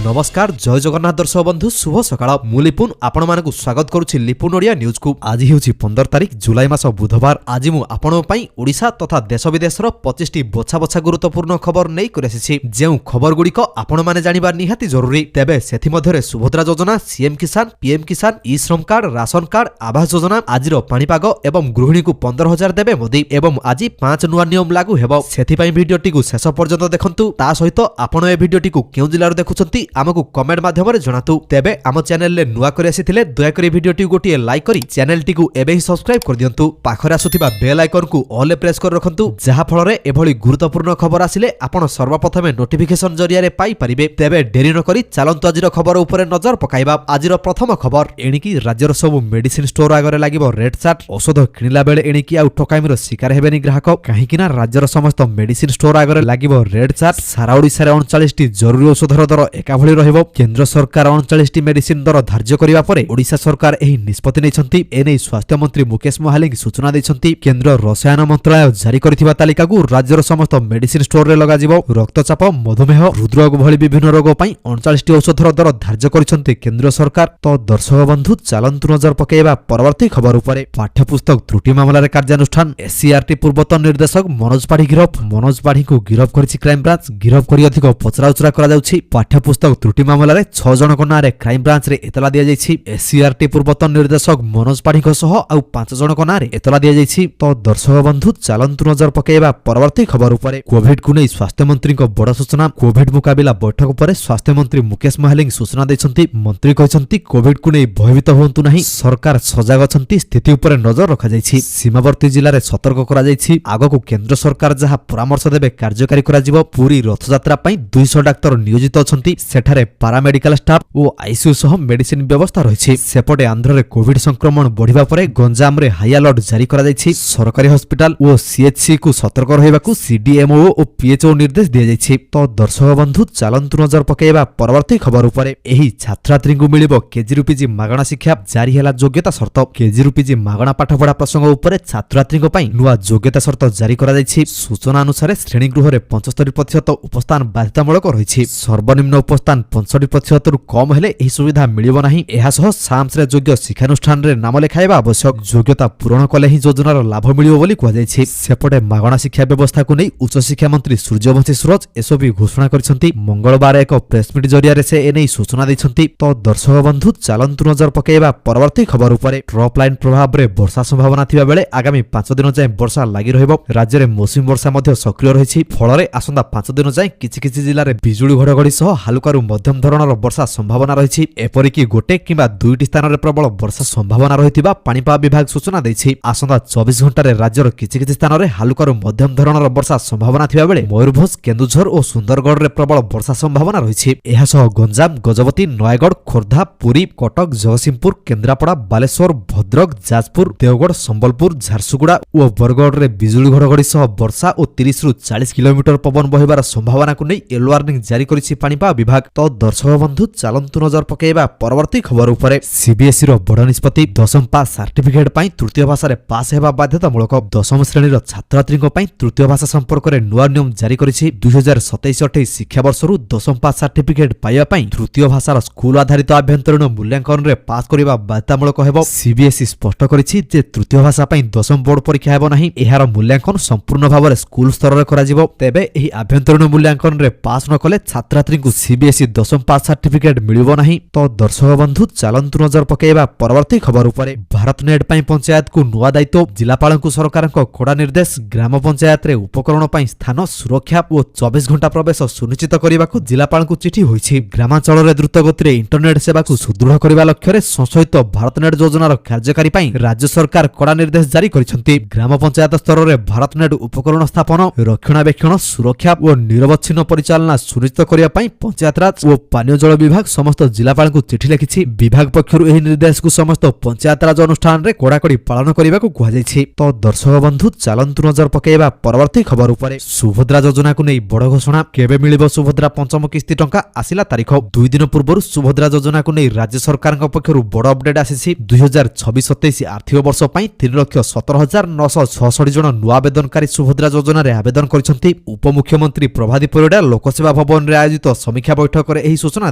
नमस्कार जय जगन्नाथ दर्शक बंधु शुभ सकाळ मु लिपुन आपण मानकु स्वागत करूछि लिपुन ओडिया न्यूज को। आज हेउछि 15 तारिख जुलाई मास बुधवार। आज मु आपण पई ओडिशा तथा देश विदेशर 25टी बछा बछा गुरुत्वपूर्ण खबर नै करसिछि। जेउ खबर गुडिक आपण माने जानिबा निहाती जरूरी। तेबे सेथि मध्यरे सुभद्रा योजना, सीएम किसान, पीएम किसान, ई श्रम card, ration card, Awas Yojana, आजिरो पाणीपाग एवं गृहिणी को 15,000 देबे मोदी एवं आज 5 नुआ नियम लागू हेबो। सेथि पई भिडियोटी को शेष पर्यंत देखंतु। ता सहित आपण ए भिडियोटी को केउ जिल्लार देखुछंती आमको कमेंट माध्यम रे जणातु। तेबे आम चैनल ले नुआ करि आसिथिले दया करी भिडियोटी गोटिए लाइक करी चैनल टी को एबे ही सब्सक्राइब कर दियंतु। पाखरे आसुथिबा बेल आइकन को ऑल ले प्रेस कर रखंतु, जहा फल रे एभली गुरुत्वपूर्ण खबर आसिले आपण सर्वप्रथमे नोटिफिकेशन जरिया रे पाई परिबे। तेबे डेरी न करी चलंतु आजिर खबर उपरे नजर पकाइबा। आजिर प्रथम खबर एणिकी राज्यर सब मेडिसिन स्टोर आगरे लागिबो रेड चार्ट। औषध किनिला बेले एणिकी आ ठकाइमिर शिकार हेबेनी ग्राहक, काहीकिना राज्यर समस्त मेडिसिन स्टोर आगरे लागिबो रेड चार्ट। सारा ओडिसा रे 39टी जरूरी औषधर दर एका भली रहिबो। केंद्र सरकार 39टी मेडिसिन दर धार्य करिबा परे ओडिशा सरकार एही निष्पत्ति नैछंती। एनै स्वास्थ्य मंत्री मुकेश मोहालिंग सूचना दैछंती। केंद्र रसायन मंत्रालय जारी करथिबा तालिका को राज्यर समस्त मेडिसिन स्टोर रे लगा जिवो। रक्तचाप, मधुमेह, हृदरोग भली विभिन्न रोग पई 39टी औषधर दर धार्य करिसंती केंद्र सरकार। तो दर्शक बंधु चलंतु नजर पकेइबा परवर्ती खबर उपरे। पाठ्यपुस्तक त्रुटि मामला रे कार्यानुष्ठान। एससीआरटी पूर्वतन निर्देशक मनोज पाढ़ी गिरफ। मनोज पाढ़ी को गिरफ करिछि क्राइम ब्रांच। गिरफ करी अधिक पचराउचरा करा जाउछि। पाठ्यपुस्तक त्रुटि मामला रे 6 जनक नारे क्राइम ब्रांच रे एतला दिया जाइछि। एससीआरटी पूर्वतन निर्देशक मनोज पाढ़ी को सह आ 5 जनक नारे एतला दिया जाइछि। तो दर्शक बंधु चलंतु नजर पकेइबा परवर्ती खबर उपरे। कोविड को नै स्वास्थ्य मंत्री को बड़ सूचना। कोविड मुकाबिला बैठक परे स्वास्थ्य मंत्री मुकेश मोहालिंग सूचना दैछंती। मंत्री कहछंती कोविड को नै भयभीत होंतु नाही, सरकार सजग अछंती, स्थिति उपरे नजर रखा जाइछि। सीमावर्ती जिल्ला रे सतर्क करा जाइछि। आगो को केंद्र सरकार जहा परामर्श देबे कार्यकारी करा जिवो। पूरी रथयात्रा पई 200 डाक्टर नियोजित अछंती। सेठारे पारामेडिकल स्टाफ ओ आईसीयू सह मेडिसिन व्यवस्था रहिछि। सेपटे आंध्र रे कोविड संक्रमण बढ़िबा परे गंजाम रे हाई अलर्ट जारी करा जाइछि। सरकारी हॉस्पिटल ओ सीएचसी को सतर्क रहिबाकू सीडीएमओ ओ पीएचओ निर्देश दिया जाइछि। तो दर्शक बंधु चलंतु नजर पकेइबा परवर्ती खबर उपरे। एही छात्रात्री को मिलिबो केजी रूपीजी मागणा शिक्षा। जारी हैला योग्यता शर्त। केजी रूपीजी मागणा पाठपढ़ा प्रसंग उपरे छात्रात्री को पई नुआ योग्यता शर्त जारी करा जाइछि। सूचना अनुसार श्रेणी गृह रे 75% उपस्थान बाध्यतामूलक रहिछि। सर्वनिम्न उपस्थान 65% रु कम हेले एही सुविधा मिलिबो नाही। एहा सह साम्स रे योग्य शिक्षानुष्ठान रे नाम लेखाइबा आवश्यक। योग्यता पूरण कले ही योजनार लाभ मिलिबो बोली कुआ जाइछि। सेपटे मागणा शिक्षा व्यवस्था को नै उच्च शिक्षा मंत्री सूर्यवंशी सूरज एसबी घोषणा करिसंती। मंगलवार एक प्रेस मीट जरिया रे से एनै सूचना दैछंती। तो दर्शक बंधु चलंतु नजर पकेइबा परवर्ती खबर उपरे। ट्रप लाइन प्रभाव रे वर्षा संभावना थिबा बेले आगामी 5 दिन जाय वर्षा लागि रहिबो। राज्य रे मौसमी वर्षा मध्ये सक्रिय रहिछि। फଳରେ आसंदा 5 दिन जाय किछि जिल्ला रे बिजुली घड़घड़ी सह हालुकारू मध्यम धरणर वर्षा संभावना रहिछि। एपरिकी गोटे किबा दुईटी स्थान रे प्रबल वर्षा संभावना रहितिबा पाणीपाग विभाग सूचना दैछि। आसंदा 24 घंटा रे राज्यर किछि स्थान रे हालुकारू मध्यम धरणर वर्षा संभावना थिबा बेले मयूरभंज, केन्दुझर और सुंदरगढ़ रे प्रबल वर्षा संभावना रहिछि। एहा सह गंजाम, गजपति, नयगढ़, खोर्धा, पुरी, कटक, जगतसिंहपुर, केन्द्रापड़ा, बालेश्वर, भद्रक, जाजपुर, देवगढ़, संबलपुर, झारसुगुड़ा और बरगढ़ रे बिजुली घड़घड़ी सह वर्षा और 30 रु 40 किलोमीटर पवन बहिबार संभावना को नै येलो वार्निंग जारी करिछि पाणीपाग विभाग। तो दर्शक बंधु चलंतु नजर पकेइबा परवर्ती खबर उपरे। सीबीएसई रो बड़ निष्पत्ति। 10म पास सर्टिफिकेट पई तृतीय भाषा रे पास हेबा बाध्यतामूलक। 10म श्रेणी रो छात्रात्री को पई तृतीय भाषा संपर्क रे नुआ नियम जारी करिछि। 2027-28 शिक्षा वर्ष रु 10म पास सर्टिफिकेट पाइबा पई तृतीय भाषार स्कूल आधारित आभ्यंतरीण मूल्यांकन रे पास करिबा बाध्यतामूलक हेबो। सीबीएसई स्पष्ट करिछि जे तृतीय भाषा पई 10म बोर्ड परीक्षा हेबो नाही। एहार मूल्यांकन संपूर्ण भाव रे स्कूल स्तर रे करा जिवो। तेबे एही आभ्यंतरीण मूल्यांकन रे पास न कले छात्रात्री को सीबीएसई 10म पास सर्टिफिकेट मिलिबो नाही। तो दर्शक बंधु चलंतु नजर पकेइबा परवर्ती खबर उपरे। भारत नेट पई पंचायत को नुआ दायित्व। जिलापाल को सरकार को कड़ा निर्देश। ग्राम पंचायत रे उपकरण पई स्थान, सुरक्षा और 24 घंटा प्रवेश सुनिश्चित करबा को जिलापाल को चिठी होइछि। ग्रामांचल रे द्रुत गति रे इंटरनेट सेवा को सुदृढ़ करबा लक्ष्य रे संशोधित भारत नेट योजनार कार्यकारी पई राज्य सरकार कड़ा निर्देश जारी करिसंती। ग्राम पंचायत स्तर रे भारत नेट उपकरण स्थापन, रक्षणाबेक्षण, सुरक्षा और निरवच्छिन्न परिचालना सुनिश्चित करिया पई पंचायत राज और पानीय जल विभाग समस्त जिलापाल को चिठी लिखिछि। विभाग पक्षरु एही निर्देश को समस्त पंचायत राज अनुष्ठान रे कड़ाकड़ी पालन करिबा को कुहा जाइछि। तो दर्शक बंधु चलंतु नजर पकेइबा परवर्ती खबर उपरे। सुभद्रा योजना को नै बड़ घोषणा। केबे मिलिबो सुभद्रा पंचम किस्ती टंका आसिला तारीख। 2 दिन पूर्व सुभद्रा योजना को नै राज्य सरकार पक्षरु बड़ अपडेट आसिछि। 2026-27 आर्थिक वर्ष पई 3,17,966 जन नुआ आवेदनकारी सुभद्रा योजना रे आवेदन करिसंती। उपमुख्यमंत्री प्रभादी परिडा लोकसेवा भवन रे आयोजित समीक्षा बैठक ବୈଠକରେ ଏହି ସୂଚନା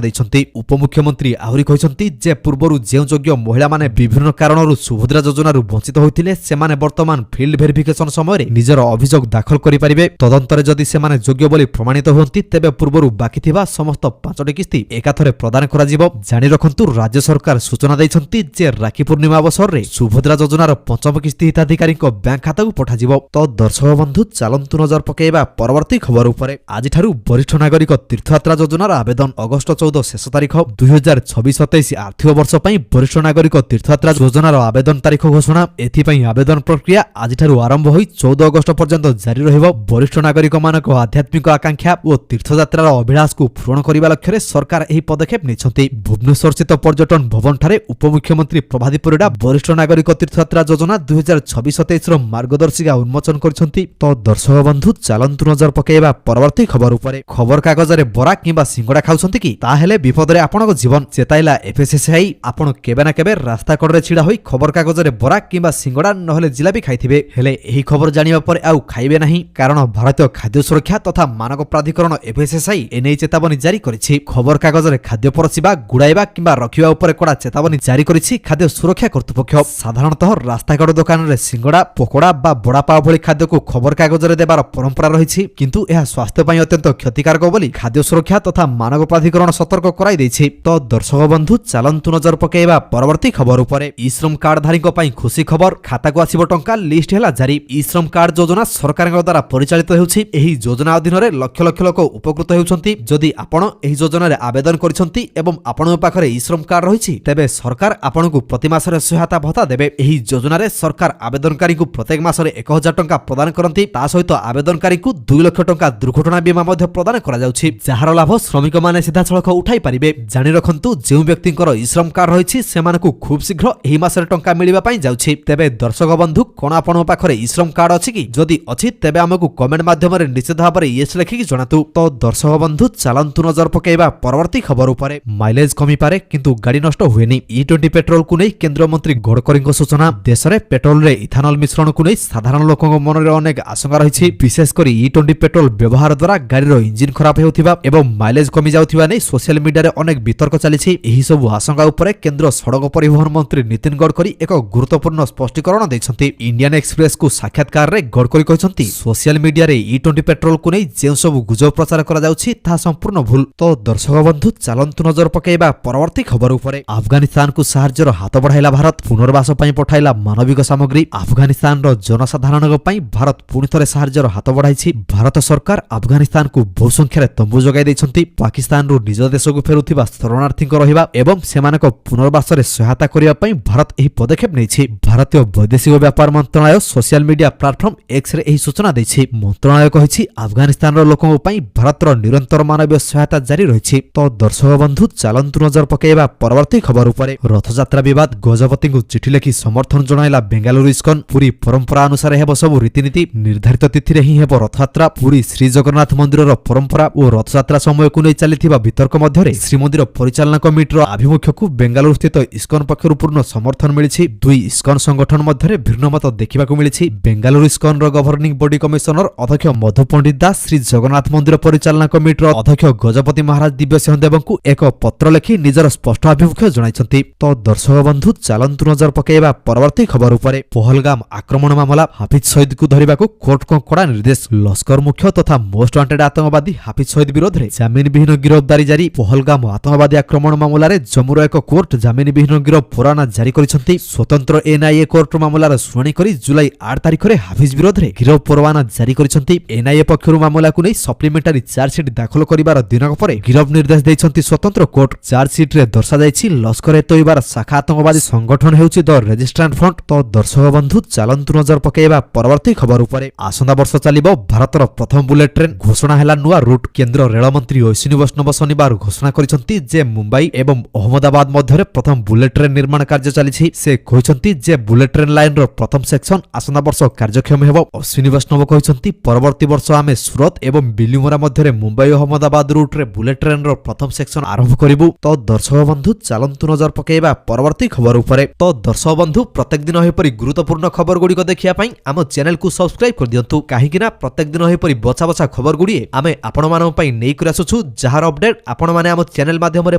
ଦେଇଛନ୍ତି। ଉପମୁଖ୍ୟମନ୍ତ୍ରୀ ଆହୁରି କହିଛନ୍ତି ଯେ ପୂର୍ବରୁ ଯେଉଁ ଯୋଗ୍ୟ ମହିଳାମାନେ ବିଭିନ୍ନ କାରଣରୁ ସୁଭଦ୍ରା ଯୋଜନାରୁ ବଞ୍ଚିତ ହୋଇଥିଲେ ସେମାନେ ବର୍ତ୍ତମାନ ଫିଲ୍ଡ ଭେରିଫିକେସନ ସମୟରେ ନିଜର ଅଭିଯୋଗ ଦାଖଲ କରିପାରିବେ। ତଦନ୍ତରେ ଯଦି ସେମାନେ ଯୋଗ୍ୟ ବୋଲି ପ୍ରମାଣିତ ହୁଅନ୍ତି ତେବେ ପୂର୍ବରୁ ବାକି ଥିବା ସମସ୍ତ 5ଟି କିସ୍ତି ଏକାଥରେ ପ୍ରଦାନ କରାଯିବ। ଜାଣି ରଖନ୍ତୁ ରାଜ୍ୟ ସରକାର ସୂଚନା ଦେଇଛନ୍ତି ଯେ ରାକ୍ଷୀ ପୂର୍ଣ୍ଣିମା ଅବସରରେ ସୁଭଦ୍ରା ଯୋଜନାର 5ମ କିସ୍ତି ହିତାଧିକାରୀଙ୍କ ବ୍ୟାଙ୍କ ଖାତାକୁ ପଠାଯିବ। ତ ଦର୍ଶକ ବନ୍ଧୁ ଚାଲନ୍ତୁ ନଜର ପକାଇବା ପରବର୍ତ୍ତୀ ଖବର ଉପରେ। ଆଜିଠାରୁ ବରିଷ୍ଠ ନାଗରିକ ତୀର୍ଥଯାତ୍ରା ଯୋଜନାର ଆବେଦନ। ଅଗଷ୍ଟ 14 ଶେଷ ତାରିଖ। 2026-27 ଆର୍ଥିକ ବର୍ଷ ପାଇଁ ବରିଷ୍ଠ ନାଗରିକ ତୀର୍ଥଯାତ୍ରା ଯୋଜନାର ଆବେଦନ ତାରିଖ ଘୋଷଣା। ଏଥିପାଇଁ ଆବେଦନ ପ୍ରକ୍ରିୟା ଆଜିଠାରୁ ଆରମ୍ଭ ହୋଇ 14 ଅଗଷ୍ଟ ପର୍ଯ୍ୟନ୍ତ ଜାରି ରହିବ। ବରିଷ୍ଠ ନାଗରିକମାନଙ୍କ ଆଧ୍ୟାତ୍ମିକ ଆକାଂକ୍ଷା ଓ ତୀର୍ଥଯାତ୍ରାର ଅଭିଳାଷକୁ ପୂରଣ କରିବା ଲକ୍ଷ୍ୟରେ ସରକାର ଏହି ପଦକ୍ଷେପ ନେଇଛନ୍ତି। ଭୁବନେଶ୍ୱରସ୍ଥିତ ପର୍ଯ୍ୟଟନ ଭବନଠାରେ ଉପମୁଖ୍ୟମନ୍ତ୍ରୀ ପ୍ରଭାତୀ ପରିଡ଼ା ବରିଷ୍ଠ ନାଗରିକ ତୀର୍ଥଯାତ୍ରା ଯୋଜନା 2026-27ର ମାର୍ଗଦର୍ଶିକା ଉନ୍ମୋଚନ କରିଛନ୍ତି। ତ ଦର୍ଶକ ବନ୍ଧୁ ଚାଲନ୍ତୁ ନଜର ପକାଇବା ପରବର୍ତ୍ତୀ ଖବର ଉପରେ। ଖବରକାଗଜରେ ବରା କିମ୍ବା ସିଙ୍ଗଡ଼ା ଖାଉଛନ୍ତି କି? ତାହେଲେ ବିପଦରେ ଆପଣଙ୍କ ଜୀବନ। ଚେତାଇଲା ଏଫଏସଏସଆଇ। ଆପଣ କେବେ ନା କେବେ ରାସ୍ତା କଡ଼ରେ ଛିଡ଼ା ହୋଇ ଖବରକାଗଜରେ ବରା କିମ୍ବା ସିଙ୍ଗଡ଼ା ନହେଲେ ଜିଲାପି ଖାଇଥିବେ। ହେଲେ ଏହି ଖବର ଜାଣିବା ପରେ ଆଉ ଖାଇବେ ନାହିଁ, କାରଣ ଭାରତୀୟ ଖାଦ୍ୟ ସୁରକ୍ଷା ତଥା ମାନକ ପ୍ରାଧିକରଣ ଏଫଏସଏସଆଇ ଏନେଇ ଚେତାବନୀ ଜାରି କରିଛି। ଖବରକାଗଜରେ ଖାଦ୍ୟ ପରସିବା, ଗୁଡ଼ାଇବା କିମ୍ବା ରଖିବା ଉପରେ କଡ଼ା ଚେତାବନୀ ଜାରି କରିଛି ଖାଦ୍ୟ ସୁରକ୍ଷା କର୍ତ୍ତୃପକ୍ଷ। ସାଧାରଣତଃ ରାସ୍ତାକଡ଼ ଦୋକାନରେ ସିଙ୍ଗଡ଼ା, ପକୋଡ଼ା ବା ବଡ଼ାପାଓ ଭଳି ଖାଦ୍ୟକୁ ଖବରକାଗଜରେ ଦେବାର ପରମ୍ପରା ରହିଛି, କିନ୍ତୁ ଏହା ସ୍ୱାସ୍ଥ୍ୟ ପାଇଁ ଅତ୍ୟନ୍ତ କ୍ଷତିକାରକ ବୋଲି ଖାଦ୍ୟ ସୁରକ୍ଷା ତଥା ମାନକ ପ୍ରାଧିକରଣ ସତର୍କ କରାଇ ଦେଇଛି। ତ ଦର୍ଶକ ବନ୍ଧୁ ଚାଲନ୍ତୁ ନଜର ପକାଇବା ପରବର୍ତ୍ତୀ ଖବର ଉପରେ। ଇ ଶ୍ରମ କାର୍ଡଧାରୀଙ୍କ ପାଇଁ ଖୁସି ଖବର। ଖାତାକୁ ଆସିବ ଟଙ୍କା, ଲିଷ୍ଟ ହେଲା ଜାରି। ଇ ଶ୍ରମ କାର୍ଡ ଯୋଜନା ସରକାରଙ୍କ ଦ୍ୱାରା ପରିଚାଳିତ ହେଉଛି। ଏହି ଯୋଜନା ଅଧୀନରେ ଲକ୍ଷ ଲକ୍ଷ ଲୋକ ଉପକୃତ ହେଉଛନ୍ତି। ଯଦି ଆପଣ ଏହି ଯୋଜନାରେ ଆବେଦନ କରିଛନ୍ତି ଏବଂ ଆପଣଙ୍କ ପାଖରେ ଇ ଶ୍ରମ କାର୍ଡ ରହିଛି ତେବେ ସରକାର ଆପଣଙ୍କୁ ପ୍ରତି ମାସରେ ସହାୟତା ଭତ୍ତା ଦେବେ। ଏହି ଯୋଜନାରେ ସରକାର ଆବେଦନକାରୀଙ୍କୁ ପ୍ରତ୍ୟେକ ମାସରେ 1000 ଟଙ୍କା ପ୍ରଦାନ କରନ୍ତି। ତା ସହିତ ଆବେଦନକାରୀଙ୍କୁ 2 ଲକ୍ଷ ଟଙ୍କା ଦୁର୍ଘଟଣା ବୀମା ମଧ୍ୟ ପ୍ରଦାନ କରାଯାଉଛି, ଯାହାର ଲାଭ ଶ୍ରମିକମାନେ ସିଧାସଳଖ ଉଠାଇ ପାରିବେ। ଜାଣି ରଖନ୍ତୁ ଯେଉଁ ବ୍ୟକ୍ତିଙ୍କର ଇ ଶ୍ରମ କାର୍ଡ ରହିଛି ସେମାନଙ୍କୁ ଖୁବ୍ ଶୀଘ୍ର ଏହି ମାସରେ ଟଙ୍କା ମିଳିବା ପାଇଁ ଯାଉଛି। ତେବେ ଦର୍ଶକ ବନ୍ଧୁ କଣ ଆପଣଙ୍କ ପାଖରେ ଇ ଶ୍ରମ କାର୍ଡ ଅଛି କି? ଯଦି ଅଛି ତେବେ ଆମକୁ କମେଣ୍ଟ ମାଧ୍ୟମରେ ନିଶ୍ଚିତ ଭାବରେ ୟେସ୍ ଲେଖିକି ଜଣାନ୍ତୁ। ତ ଦର୍ଶକ ବନ୍ଧୁ ଚାଲନ୍ତୁ ନଜର ପକାଇବା ପରବର୍ତ୍ତୀ ଖବର ଉପରେ। ମାଇଲେଜ କମିପାରେ କିନ୍ତୁ ଗାଡ଼ି ନଷ୍ଟ ହୁଏନି। E20 ପେଟ୍ରୋଲକୁ ନେଇ କେନ୍ଦ୍ରମନ୍ତ୍ରୀ ଗଡ଼କରୀଙ୍କ ସୂଚନା। ଦେଶରେ ପେଟ୍ରୋଲରେ ଇଥାନଲ ମିଶ୍ରଣକୁ ନେଇ ସାଧାରଣ ଲୋକଙ୍କ ମନରେ ଅନେକ ଆଶଙ୍କା ରହିଛି। ବିଶେଷ କରି E20 ପେଟ୍ରୋଲ ବ୍ୟବହାର ଦ୍ୱାରା ଗାଡ଼ିର ଇଞ୍ଜିନ ଖରାପ ହେଉଥିବା ଏବଂ ମାଇଲେଜ କମି ଯାଉଥିବା ନେଇ ସୋସିଆଲ ମିଡିଆରେ ଅନେକ ବିତର୍କ ଚାଲିଛି। ଏହି ସବୁ ଆଶଙ୍କା ଉପରେ କେନ୍ଦ୍ର ସଡ଼କ ପରିବହନ ମନ୍ତ୍ରୀ ନୀତିନ ଗଡ଼କରୀ ଏକ ଗୁରୁତ୍ୱପୂର୍ଣ୍ଣ ସ୍ପଷ୍ଟୀକରଣ ଦେଇଛନ୍ତି। ଇଣ୍ଡିଆନ ଏକ୍ସପ୍ରେସକୁ ସାକ୍ଷାତକାରରେ ଗଡ଼କରୀ କହିଛନ୍ତି ସୋସିଆଲ ମିଡିଆରେ E20 ପେଟ୍ରୋଲକୁ ନେଇ ଯେଉଁ ସବୁ ଗୁଜବ ପ୍ରଚାର କରାଯାଉଛି ତାହା ସମ୍ପୂର୍ଣ୍ଣ ଭୁଲ। ତ ଦର୍ଶକ ବନ୍ଧୁ ଚାଲନ୍ତୁ ନଜର ପକାଇବା ପରବର୍ତ୍ତୀ ଖବର ଉପରେ। ଆଫଗାନିସ୍ତାନକୁ ସାହାଯ୍ୟର ହାତ ବଢ଼ାଇଲା ଭାରତ। ପୁନର୍ବାସ ପାଇଁ ପଠାଇଲା ମାନବିକ ସାମଗ୍ରୀ। ଆଫଗାନିସ୍ତାନର ଜନସାଧାରଣଙ୍କ ପାଇଁ ଭାରତ ପୁଣି ଥରେ ସାହାଯ୍ୟର ହାତ ବଢ଼ାଇଛି। ଭାରତ ସରକାର ଆଫଗାନିସ୍ତାନକୁ ବହୁ ସଂଖ୍ୟାରେ ତମ୍ବୁ ଯୋଗାଇ ଦେଇଛନ୍ତି। ପାକିସ୍ତାନରୁ ନିଜ ଦେଶକୁ ଫେରୁଥିବା ଶରଣାର୍ଥୀଙ୍କ ରହିବା ଏବଂ ସେମାନଙ୍କ ପୁନର୍ବାସରେ ସହାୟତା କରିବା ପାଇଁ ଭାରତ ଏହି ପଦକ୍ଷେପ ନେଇଛି। ଭାରତୀୟ ବୈଦେଶିକ ବ୍ୟାପାର ମନ୍ତ୍ରଣାଳୟ ସୋସିଆଲ ମିଡିଆ ପ୍ଲାଟଫର୍ମ ଏକ୍ସରେ ଏହି ସୂଚନା ଦେଇଛି। ମନ୍ତ୍ରଣାଳୟ କହିଛି ଆଫଗାନିସ୍ତାନର ଲୋକଙ୍କ ପାଇଁ ଭାରତର ନିରନ୍ତର ମାନବୀୟ ସହାୟତା ଜାରି ରହିଛି। ତ ଦର୍ଶକ ବନ୍ଧୁ ଚାଲନ୍ତୁ ନଜର ପକାଇବା ପରବର୍ତ୍ତୀ ଖବର ଉପରେ। ରଥଯାତ୍ରା ବିବାଦ। ଗଜପତିଙ୍କୁ ଚିଠି ଲେଖି ସମର୍ଥନ ଜଣାଇଲା ବେଙ୍ଗାଲୁରୁ ଇସ୍କନ। ପୁରୀ ପରମ୍ପରା ଅନୁସାରେ ହେବ ସବୁ ରୀତିନୀତି। ନିର୍ଦ୍ଧାରିତ ତିଥିରେ ହିଁ ହେବ ରଥଯାତ୍ରା। ପୁରୀ ଶ୍ରୀ ଜଗନ୍ନାଥ ମନ୍ଦିରର ପରମ୍ପରା ଓ ରଥଯାତ୍ରା ସମୟକୁ ନେଇ ଚାଲିଥିବା ବିତର୍କ ମଧ୍ୟରେ ଶ୍ରୀମନ୍ଦିର ପରିଚାଳନା କମିଟିର ଆଭିମୁଖ୍ୟକୁ ବେଙ୍ଗାଲୁରୁ ସ୍ଥିତ ଇସ୍କନ ପକ୍ଷରୁ ପୂର୍ଣ୍ଣ ସମର୍ଥନ ମିଳିଛି। ଦୁଇ ଇସ୍କନ ସଂଗଠନ ମଧ୍ୟରେ ଭିନ୍ନମତ ଦେଖିବାକୁ ମିଳିଛି। ବେଙ୍ଗାଲୁରୁ ଇସ୍କନର ଗଭର୍ଣ୍ଣିଂ ବଡି କମିଶନର ଅଧ୍ୟକ୍ଷ ମଧୁ ପଣ୍ଡିତ ଦାସ ଶ୍ରୀ ଜଗନ୍ନାଥ ମନ୍ଦିର ପରିଚାଳନା କମିଟିର ଅଧ୍ୟକ୍ଷ ଗଜପତି ମହାରାଜ ଦିବ୍ୟସିଂହ ଦେବଙ୍କୁ ଏକ ପତ୍ର ଲେଖି ନିଜର ସ୍ପଷ୍ଟ ଆଭିମୁଖ୍ୟ ଜଣାଇଛନ୍ତି। ତ ଦର୍ଶକ ବନ୍ଧୁ ଚାଲନ୍ତୁ ନଜର ପକାଇବା ପରବର୍ତ୍ତୀ ଖବର ଉପରେ। ପହଲଗାମ ଆକ୍ରମଣ ମାମଲା। ହାଫିଜ ସଇଦକୁ ଧରିବାକୁ କୋର୍ଟଙ୍କ କଡ଼ା ନିର୍ଦ୍ଦେଶ। ଲସ୍କର ମୁଖ୍ୟ ତଥା ମୋଷ୍ଟ ୱାଣ୍ଟେଡ୍ ଆତଙ୍କବାଦୀ ହାଫିଜ ସଇଦ ବିରୋଧରେ ଜାମିନ ବିହୀନ ଗିରଫଦାରୀ ଜାରି। ପହଲଗାମ ଆତଙ୍କବାଦୀ ଆକ୍ରମଣ ମାମଲାରେ ଜମ୍ମୁର ଏକ କୋର୍ଟ ଜାମିନ ବିହୀନ ଗିରଫ ପରୱାନା ଜାରି କରିଛନ୍ତି। ସ୍ୱତନ୍ତ୍ର NIA କୋର୍ଟ ମାମଲାର ଶୁଣାଣି କରି ଜୁଲାଇ 8 ତାରିଖରେ ହାଫିଜ ବିରୋଧରେ ଗିରଫ ପରୱାନା ଜାରି କରିଛନ୍ତି। NIA ପକ୍ଷରୁ ମାମଲାକୁ ନେଇ ସପ୍ଲିମେଣ୍ଟାରୀ ଚାର୍ଜସିଟ୍ ଦାଖଲ କରିବାର ଦିନକ ପରେ ଗିରଫ ନିର୍ଦ୍ଦେଶ ଦେଇଛନ୍ତି ସ୍ୱତନ୍ତ୍ର କୋର୍ଟ। ଚାର୍ଜସିଟ୍ରେ ଦର୍ଶାଯାଇଛି ଲସ୍କର ଏ ତୋଇବାର ଶାଖା ଆତଙ୍କବାଦୀ ସଂଗଠନ ହେଉଛି ଦ ରେଜିଷ୍ଟ୍ରାଣ୍ଟ ଫ୍ରଣ୍ଟ। ତ ଦର୍ଶକ ବନ୍ଧୁ ଚାଲନ୍ତୁ ନଜର ପକାଇବା ପରବର୍ତ୍ତୀ ଖବର ଉପରେ। ଆସନ୍ତା ବର୍ଷ ଚାଲିବ ଭାରତର ପ୍ରଥମ ବୁଲେଟ ଟ୍ରେନ୍। ଘୋଷଣା ହେଲା ନୂଆ ରୁଟ୍। କେନ୍ଦ୍ର ରେଳମନ୍ତ୍ରୀ ଅଶ୍ୱିନୀ ବୈଷ୍ଣବ ଶନିବାର ଘୋଷଣା କରିଛନ୍ତି ଯେ ମୁମ୍ବାଇ ଏବଂ ଅହମ୍ମଦାବାଦ ମଧ୍ୟରେ ପ୍ରଥମ ବୁଲେଟ ଟ୍ରେନ୍ ନିର୍ମାଣ କାର୍ଯ୍ୟ ଚାଲିଛି। ସେ କହିଛନ୍ତି ଯେ ବୁଲେଟ ଟ୍ରେନ୍ ଲାଇନର ପ୍ରଥମ ସେକ୍ସନ ଆସନ୍ତା ବର୍ଷ କାର୍ଯ୍ୟକ୍ଷମ ହେବ। ଅଶ୍ୱିନୀ ବୈଷ୍ଣବ କହିଛନ୍ତି ପରବର୍ତ୍ତୀ ବର୍ଷ ଆମେ ସୁରତ ଏବଂ ବିଲିମୋରା ମଧ୍ୟରେ ମୁମ୍ବାଇ ଅହମ୍ମଦାବାଦ ରୁଟ୍ରେ ବୁଲେଟ ଟ୍ରେନ୍ର ପ୍ରଥମ ସେକ୍ସନ ଆରମ୍ଭ କରିବୁ। ତ ଦର୍ଶକ ବନ୍ଧୁ ଚାଲନ୍ତୁ ନଜର ପକାଇବା ପରବର୍ତ୍ତୀ ଖବର ଉପରେ। ତ ଦର୍ଶକ ବନ୍ଧୁ ପ୍ରତ୍ୟେକ ଦିନ ଏପରି ଗୁରୁତ୍ୱପୂର୍ଣ୍ଣ ଖବର ଗୁଡ଼ିକ ଦେଖିବା ପାଇଁ ଆମ ଚ୍ୟାନେଲକୁ ସବସ୍କ୍ରାଇବ କରିଦିଅନ୍ତୁ, କାହିଁକି ନା ପ୍ରତ୍ୟେକ ଦିନ ଏପରି ବଛା ବଛା ଖବର ଗୁଡ଼ିଏ ଆମେ ଆପଣମାନଙ୍କ ପାଇଁ ନେଇକରି ଆସୁଛୁ, ଯାହା ଯାହାର ଅପଡେଟ୍ ଆପଣମାନେ ଆମ ଚ୍ୟାନେଲ ମାଧ୍ୟମରେ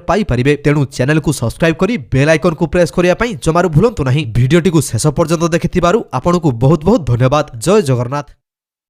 ପାଇପାରିବେ। ତେଣୁ ଚ୍ୟାନେଲକୁ ସବସ୍କ୍ରାଇବ କରି ବେଲ୍ ଆଇକନକୁ ପ୍ରେସ୍ କରିବା ପାଇଁ ଜମାରୁ ଭୁଲନ୍ତୁ ନାହିଁ। ଭିଡିଓଟିକୁ ଶେଷ ପର୍ଯ୍ୟନ୍ତ ଦେଖିଥିବାରୁ ଆପଣଙ୍କୁ ବହୁତ ବହୁତ ଧନ୍ୟବାଦ। ଜୟ ଜଗନ୍ନାଥ।